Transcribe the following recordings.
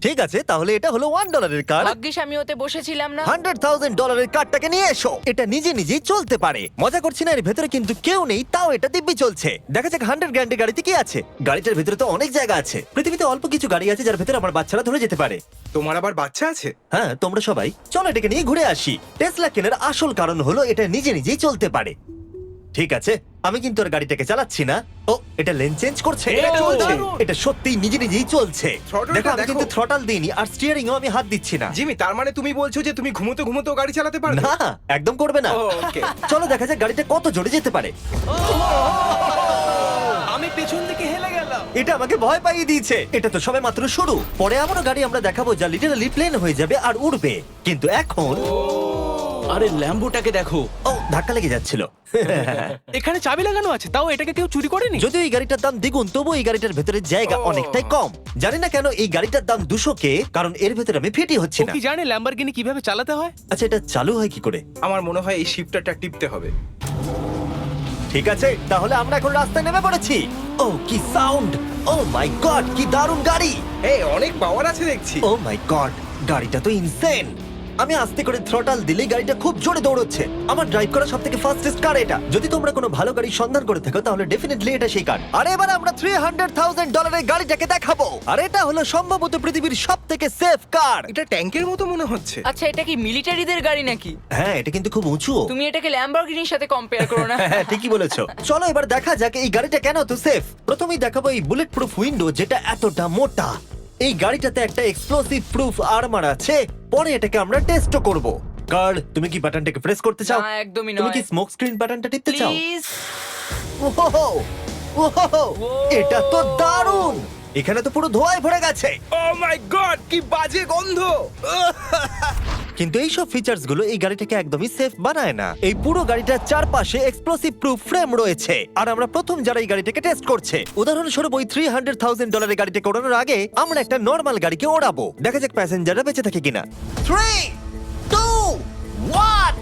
ঠিক আছে, তাহলে এটা হলো $1 কার। ভাগ্যিস আমি ওতে বসেছিলাম না। $100,000 কার্ডটাকে নিয়ে এসো। এটা নিজে নিজেই চলতে পারে। মজা করছি না, এর ভেতরে কিন্তু কেউ নেই, তাও এটা দিব্যি চলছে। দেখা যাক 100 গ্র্যান্ডের গাড়িতে কি আছে। গাড়িটার ভেতরে তো অনেক জায়গা আছে। পৃথিবীতে অল্প কিছু গাড়ি আছে যার ভেতরে আমার বাচ্চারা ধরে যেতে পারে। তোমার আবার বাচ্চা আছে? হ্যাঁ, তোমরা সবাই চলো এটাকে নিয়ে ঘুরে আসি। টেসলা কেনার আসল কারণ হলো এটা নিজে নিজেই চলতে পারে। ঠিক আছে, আমি কিন্তু আর গাড়িটাকে চালাচ্ছি না। ও, এটা লেন চেঞ্জ করছে। এটা চলছে। এটা সত্যিই নিজে নিজেই চলছে। Throttle-টা দেখো, আমি দেখো। কিন্তু থ্রটাল দিইনি আর স্টিয়ারিংও আমি হাত দিচ্ছি না। জিমি, তার মানে তুমি বলছো যে তুমি ঘুমোতে ঘুমোতে গাড়ি চালাতে পারবে? না, একদম করবে না। ও, ওকে। চলো দেখা যাক গাড়িটা কত জোরে যেতে পারে। আমি পেছন থেকে হেলে গেলাম। এটা আমাকে ভয় পাইয়ে দিয়েছে। এটা তো সবে মাত্র শুরু। পরে এমনও গাড়ি আমরা দেখাবো যা লিটারালি প্লেন হয়ে যাবে আর উড়বে। কিন্তু এখন আরে ল্যাম্বোটাকে দেখো, ও, ধাক্কা লেগে যাচ্ছিল। এখানে চাবি লাগানো আছে, তাও এটাকে কেউ চুরি করেনি। যদিও এই গাড়িটার দাম দ্বিগুণ, তবু এই গাড়িটার ভেতরে জায়গা অনেকটাই কম। জানি না কেন এই গাড়িটার দাম 200K, কারণ এর ভেতরে আমি ফিটি হচ্ছি ও না। কি জানে ল্যাম্বরগিনি কিভাবে চালাতে হয়? আচ্ছা, এটা চালু হয় কি করে? আমার মনে হয় এই শিফটারটা টিপতে হবে। ঠিক আছে, তাহলে আমরা এখন রাস্তায় নেমে পড়েছি। ও কি সাউন্ড! ও মাই গড, কি দারুণ গাড়ি! এই অনেক পাওয়ার আছে দেখছি। ও মাই গড, গাড়িটা তো ইনসেন। আমি আস্তে করে থ্রটাল দিলেই গাড়িটা খুব জোরে দৌড়চ্ছে। আমার ড্রাইভ করা সবথেকে ফাস্টেস্ট কার এটা। যদি তোমরা কোনো ভালো গাড়ির সন্ধান করে থাকো তাহলে ডেফিনেটলি এটা সেই কার। আর এবার আমরা $300,000 এর গাড়িটাকে দেখাবো। আর এটা হলো সম্ভবত পৃথিবীর সবথেকে সেফ কার। এটা ট্যাঙ্কের মতো মনে হচ্ছে। আচ্ছা, এটা কি মিলিটারিদের গাড়ি নাকি? হ্যাঁ, এটা কিন্তু খুব উঁচু। তুমি এটাকে ল্যাম্বরগিনির সাথে কম্পেয়ার করো না। হ্যাঁ, ঠিকই বলেছো। চলো এবার দেখা যাক এই গাড়িটা কেন এত সেফ। প্রথমেই দেখাবো এই বুলেট প্রুফ উইন্ডো, যেটা এতটা মোটা। এই গাড়িটাতে একটা এক্সপ্লোসিভ প্রুফ আর্মার আছে। পরে এটাকে আমরা টেস্টও করব। কার্ড, তুমি কি বাটনটাকে প্রেস করতে চাও? না, একদমই তুমি নয়। কি স্মোক স্ক্রিন বাটনটা টিপতে চাও? প্লিজ। ওহো, ওহো, এটা তো দারুণ। এখানে তো পুরো ধোঁয়ায় ভরে গেছে। ও মাই গড, কি বাজে গন্ধ! কিন্তু এইসব ফিচার্স গুলো এই গাড়িটাকে একদমই সেফ বানায় না। এই পুরো গাড়িটার চারপাশে এক্সপ্লোসিভ প্রুফ ফ্রেম রয়েছে। আর আমরা প্রথম যারা এই গাড়িটাকে টেস্ট করছে, উদাহরণস্বরূপ ওই $300,000 এর গাড়িটাকে ওড়ানোর আগে আমরা একটা নর্মাল গাড়িকে ওড়াবো। দেখা যাক প্যাসেঞ্জাররা বেঁচে থাকে কিনা। 3, 2, 1।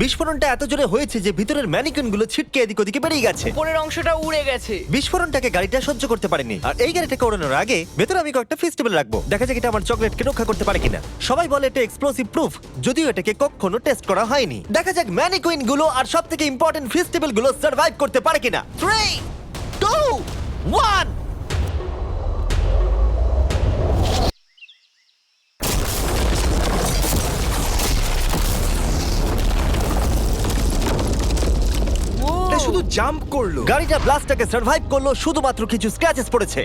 বিস্ফোরণটা এত জোরে হয়েছে যে ভিতরের ম্যানিকুইন গুলো ছিটকে এদিক ওদিকে বেরিয়ে গেছে। উপরের অংশটা উড়ে গেছে। বিস্ফোরণটাকে গাড়িটা সহ্য করতে পারেনি। আর এই গাড়িটাকে ওড়ানোর আগে ভেতরে আমি কয়েকটা ফেস্টিভ্যাল রাখবো, দেখা যাক এটা আমার চকলেটকে রক্ষা করতে পারে কিনা। সবাই বলে এটা এক্সপ্লোসিভ প্রুফ, যদিও এটাকে কখনো টেস্ট করা হয়নি। দেখা যাক ম্যানিকুইন গুলো আর সবথেকে ইম্পর্টেন্ট ফেস্টিভ্যাল গুলো সার্ভাইভ করতে পারে কিনা। 3, 2, 1। এটা শুধু জাম্প করলো। গাড়িটা ব্লাস্টটাকে সার্ভাইভ করলো, শুধুমাত্র কিছু স্ক্র্যাচেস পড়েছে।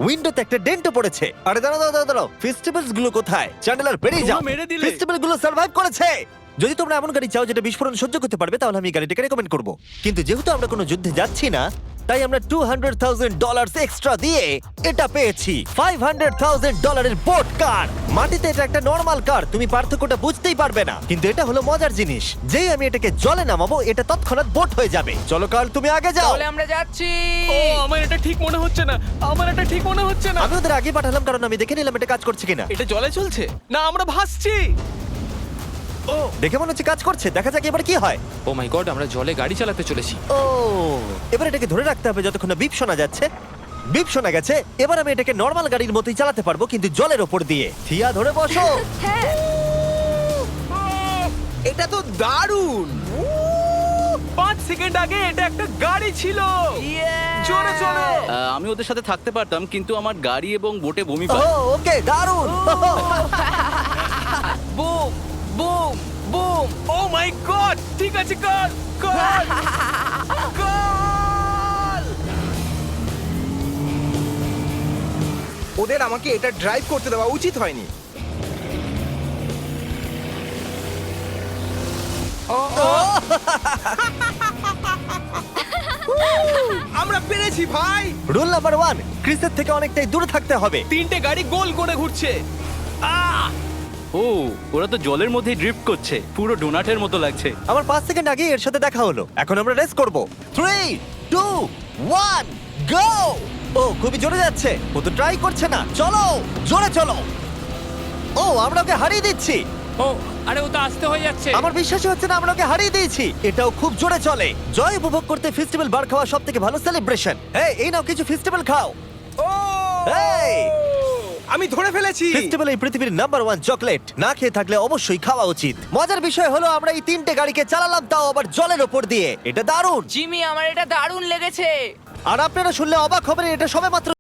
উইন্ডোতে একটা ডেন্টও পড়েছে। আরে দাঁড়াও, ফেস্টিভ্যালস গুলো কোথায়? চ্যান্ডেলার বেরিয়ে যাও। তোমরা মেরে দিলে। ফেস্টিভ্যাল গুলো সার্ভাইভ করেছে। যদি তোমরা এমন গাড়ি চাও যেটা বিস্ফোরণ সহ্য করতে পারবে, তাহলে আমি এই গাড়িটাকে রেকমেন্ড করব। কিন্তু যেহেতু আমরা কোনো যুদ্ধে যাচ্ছি না, তাই আমরা $200,000 এক্সট্রা দিয়ে এটা পেয়েছি। $500,000 এর বোট কার। মাটিতে এটা একটা নর্মাল কার, তুমি পার্থক্যটা বুঝতেই পারবে না। কিন্তু এটা হলো মজার জিনিস, যেই আমি এটাকে জলে নামাবো এটা তৎক্ষণাৎ বোট হয়ে যাবে। চলো কার, তুমি আগে যাও। তাহলে আমরা যাচ্ছি। ও আমার এটা ঠিক মনে হচ্ছে না, আমার এটা ঠিক মনে হচ্ছে না। আমি ওদের আগে পাঠালাম কারণ আমি দেখে নিলাম এটা কাজ করছে কিনা। এটা জলে চলছে না, আমরা ভাসছি। ও দেখে মনে হচ্ছে কাজ করছে, দেখা যাক এবার কি হয়। ও মাই গড, আমরা জলে গাড়ি চালাতে চলেছি। ও, এবার এটাকে ধরে রাখতে হবে যতক্ষণ না বিপ শোনা যাচ্ছে। বিপ শোনা গেছে, এবার আমি এটাকে নর্মাল গাড়ির মতোই চালাতে পারবো, কিন্তু জলের ওপর দিয়ে। থিয়া, ধরে বসো। হ্যাঁ। এটা তো দারুণ! 5 সেকেন্ড আগে এটা একটা গাড়ি ছিল। জোরে চলো। আমি ওদের সাথে থাকতে পারতাম, কিন্তু আমার গাড়ি এবং বোটে বমি ও, পায়। ওকে, দারুণ। Boom boom boom. Oh my god, ঠিক আছে, কর কর কর। ওদের আমাকে এটা ড্রাইভ করতে দেওয়া উচিত হয়নি। আমরা পেরেছি ভাই। রুল নাম্বার 1, ক্রিসের থেকে অনেকটাই দূরে থাকতে হবে। 3টে গাড়ি গোল করে ঘুরছে। ও, ওরা তো জলের মধ্যে ড্রিফট করছে, পুরো ডোনাটের মতো লাগছে। আমার 5 সেকেন্ড আগে এর সাথে দেখা হলো। এখন আমরা রেস করব। 3, 2, 1, গো। ও, খুবই জোরে যাচ্ছে। ও তো ট্রাই করছে না। চলো, জোরে চলো। ও, আমরা ওকে হারিয়ে দিচ্ছি। ও আরে ও তো আসতে হয়ে যাচ্ছে। আমার বিশ্বাসই হচ্ছে না আমরা ওকে হারিয়ে দিয়েছি। এটাও খুব জোরে চলে। জয় উপভোগ করতে ফেস্টিভ্যাল বার খাওয়া সব থেকে ভালো সেলিব্রেশন। এই নাও কিছু ফেস্টিভ্যাল খাও। ও এই! আমি ধরে ফেলেছি। ফেস্টিভ্যাল এই পৃথিবীর নাম্বার 1 চকলেট। না খেয়ে থাকলে অবশ্যই খাওয়া উচিত। মজার বিষয় হলো আমরা এই 3টে গাড়িকে চালালাম, তাও আবার জলের ওপর দিয়ে। এটা দারুণ। জিমি আমার এটা দারুণ লেগেছে। আর আপনারা শুনলে অবাক হবেন, এটা সবেমাত্র